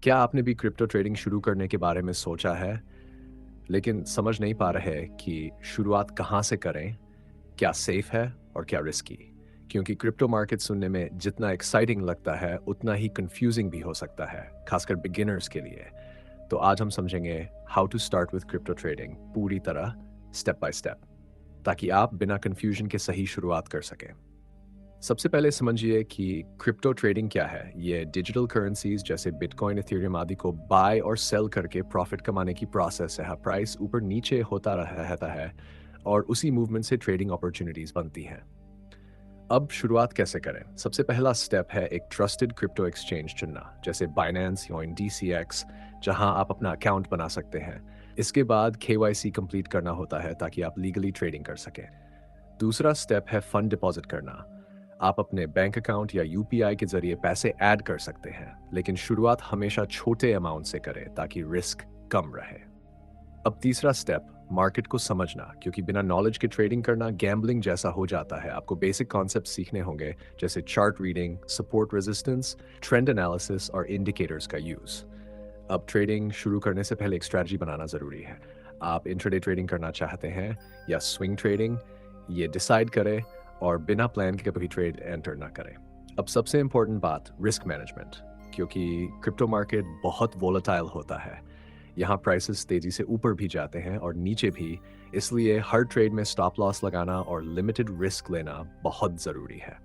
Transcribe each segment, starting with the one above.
क्या आपने भी क्रिप्टो ट्रेडिंग शुरू करने के बारे में सोचा है, लेकिन समझ नहीं पा रहे कि शुरुआत कहाँ से करें, क्या सेफ है और क्या रिस्की? क्योंकि क्रिप्टो मार्केट सुनने में जितना एक्साइटिंग लगता है, उतना ही कंफ्यूजिंग भी हो सकता है, खासकर बिगिनर्स के लिए। तो आज हम समझेंगे how to start with crypto trading पूरी तरह, स्टेप बाय स्टेप, ताकि आप बिना कंफ्यूजन के सही शुरुआत कर सकें। सबसे पहले समझिए कि क्रिप्टो ट्रेडिंग क्या है। ये डिजिटल करेंसीज जैसे बिटकॉइन, इथेरियम आदि को बाय और सेल करके प्रॉफिट कमाने की प्रोसेस है। प्राइस ऊपर नीचे होता रहता है और उसी मूवमेंट से ट्रेडिंग अपॉर्चुनिटीज बनती हैं। अब शुरुआत कैसे करें? सबसे पहला स्टेप है एक ट्रस्टेड क्रिप्टो एक्सचेंज चुनना, जैसे बाइनेंस या DCX, जहां आप अपना अकाउंट बना सकते हैं। इसके बाद KYC कंप्लीट करना होता है ताकि आप लीगली ट्रेडिंग कर सकें। दूसरा स्टेप है फंड डिपॉजिट करना। आप अपने बैंक अकाउंट या यूपीआई के जरिए पैसे ऐड कर सकते हैं, लेकिन शुरुआत हमेशा छोटे अमाउंट से करें ताकि रिस्क कम रहे। अब तीसरा स्टेप, मार्केट को समझना, क्योंकि बिना नॉलेज के ट्रेडिंग करना गैम्बलिंग जैसा हो जाता है। आपको बेसिक कॉन्सेप्ट सीखने होंगे, जैसे chart reading, support resistance, trend analysis और इंडिकेटर्स का यूज। अब ट्रेडिंग शुरू करने से पहले एक स्ट्रैटेजी बनाना जरूरी है। आप इंट्राडे ट्रेडिंग करना चाहते हैं या स्विंग ट्रेडिंग, ये डिसाइड करें और बिना प्लान के कभी ट्रेड एंटर ना करें। अब सबसे इंपॉर्टेंट बात, रिस्क मैनेजमेंट, क्योंकि क्रिप्टो मार्केट बहुत वोलेटाइल होता है। यहाँ प्राइसेस तेजी से ऊपर भी जाते हैं और नीचे भी, इसलिए हर ट्रेड में स्टॉप लॉस लगाना और लिमिटेड रिस्क लेना बहुत ज़रूरी है।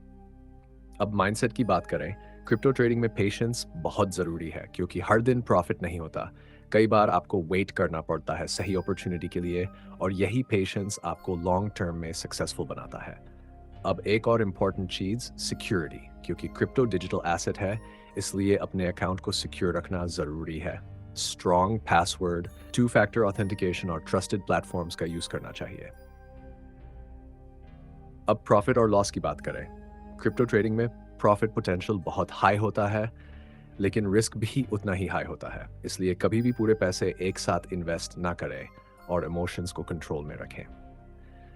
अब माइंडसेट की बात करें, क्रिप्टो ट्रेडिंग में पेशेंस बहुत ज़रूरी है, क्योंकि हर दिन प्रॉफिट नहीं होता। कई बार आपको वेट करना पड़ता है सही अपॉर्चुनिटी के लिए, और यही पेशेंस आपको लॉन्ग टर्म में सक्सेसफुल बनाता है। अब एक और इम्पॉर्टेंट चीज़, सिक्योरिटी, क्योंकि क्रिप्टो डिजिटल एसेट है, इसलिए अपने अकाउंट को सिक्योर रखना ज़रूरी है। Strong password, two factor authentication और ट्रस्टेड प्लेटफॉर्म्स का यूज़ करना चाहिए। अब प्रॉफिट और लॉस की बात करें। क्रिप्टो ट्रेडिंग में प्रॉफिट पोटेंशियल बहुत हाई होता है, लेकिन रिस्क भी उतना ही हाई होता है। इसलिए कभी भी पूरे पैसे एक साथ इन्वेस्ट ना करें और इमोशंस को कंट्रोल में रखें।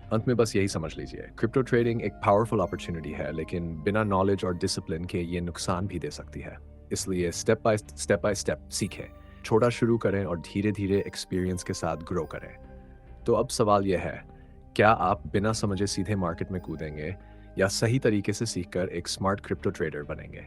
अंत में बस यही समझ लीजिए, क्रिप्टो ट्रेडिंग एक पावरफुल अपॉर्चुनिटी है, लेकिन बिना नॉलेज और डिसिप्लिन के ये नुकसान भी दे सकती है। इसलिए स्टेप बाय स्टेप सीखें, छोटा शुरू करें और धीरे धीरे एक्सपीरियंस के साथ ग्रो करें। तो अब सवाल यह है, क्या आप बिना समझे सीधे मार्केट में कूदेंगे या सही तरीके से सीखकर एक स्मार्ट क्रिप्टो ट्रेडर बनेंगे?